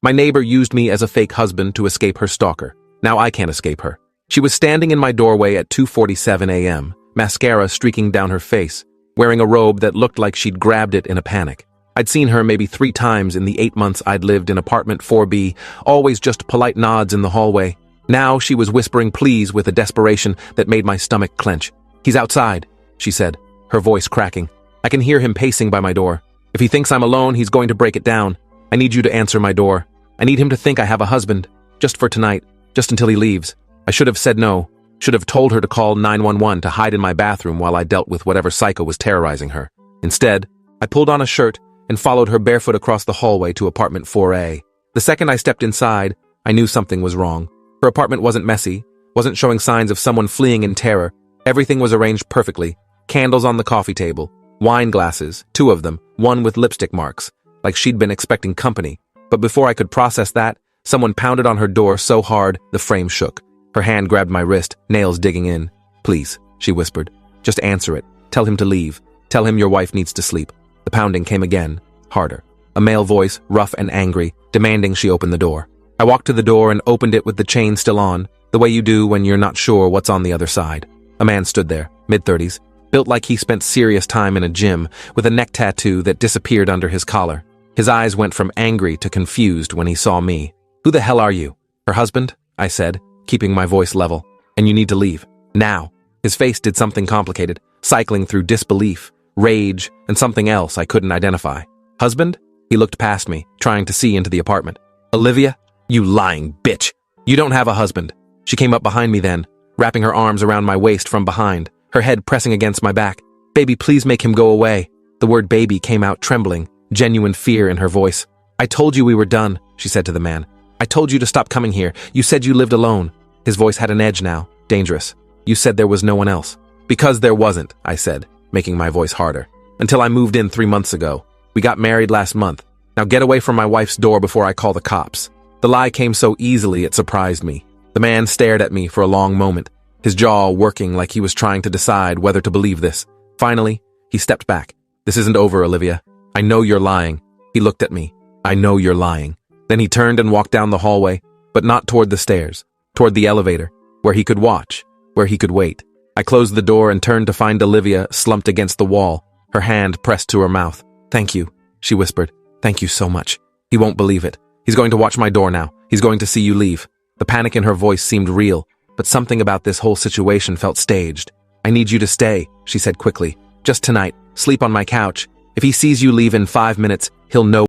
My neighbor used me as a fake husband to escape her stalker. Now I can't escape her. She was standing in my doorway at 2:47 a.m., mascara streaking down her face, wearing a robe that looked like she'd grabbed it in a panic. I'd seen her maybe 3 times in the 8 months I'd lived in apartment 4B, always just polite nods in the hallway. Now she was whispering please with a desperation that made my stomach clench. "He's outside," she said, her voice cracking. "I can hear him pacing by my door. If he thinks I'm alone, he's going to break it down. I need you to answer my door. I need him to think I have a husband, just for tonight, just until he leaves." I should have said no, should have told her to call 911 to hide in my bathroom while I dealt with whatever psycho was terrorizing her. Instead, I pulled on a shirt and followed her barefoot across the hallway to apartment 4A. The second I stepped inside, I knew something was wrong. Her apartment wasn't messy, wasn't showing signs of someone fleeing in terror. Everything was arranged perfectly. Candles on the coffee table, wine glasses, 2 of them, one with lipstick marks, like she'd been expecting company. But before I could process that, someone pounded on her door so hard the frame shook. Her hand grabbed my wrist, nails digging in. "Please," she whispered. "Just answer it. Tell him to leave. Tell him your wife needs to sleep." The pounding came again, harder. A male voice, rough and angry, demanding she open the door. I walked to the door and opened it with the chain still on, the way you do when you're not sure what's on the other side. A man stood there, mid-30s, built like he spent serious time in a gym, with a neck tattoo that disappeared under his collar. His eyes went from angry to confused when he saw me. "Who the hell are you?" "Her husband," I said, keeping my voice level. "And you need to leave. Now." His face did something complicated, cycling through disbelief, rage, and something else I couldn't identify. "Husband?" He looked past me, trying to see into the apartment. "Olivia? You lying bitch! You don't have a husband." She came up behind me then, wrapping her arms around my waist from behind, her head pressing against my back. "Baby, please make him go away." The word baby came out trembling, genuine fear in her voice. "I told you we were done," she said to the man. "I told you to stop coming here. You said you lived alone." His voice had an edge now, dangerous. "You said there was no one else." "Because there wasn't," I said, making my voice harder. "Until I moved in 3 months ago. We got married last month. Now get away from my wife's door before I call the cops." The lie came so easily it surprised me. The man stared at me for a long moment, his jaw working like he was trying to decide whether to believe this. Finally, he stepped back. "This isn't over, Olivia. I know you're lying." He looked at me. "I know you're lying." Then he turned and walked down the hallway, but not toward the stairs, toward the elevator, where he could watch, where he could wait. I closed the door and turned to find Olivia slumped against the wall, her hand pressed to her mouth. "Thank you," she whispered. "Thank you so much. He won't believe it. He's going to watch my door now. He's going to see you leave." The panic in her voice seemed real, but something about this whole situation felt staged. "I need you to stay," she said quickly. "Just tonight. Sleep on my couch. If he sees you leave in 5 minutes, he'll know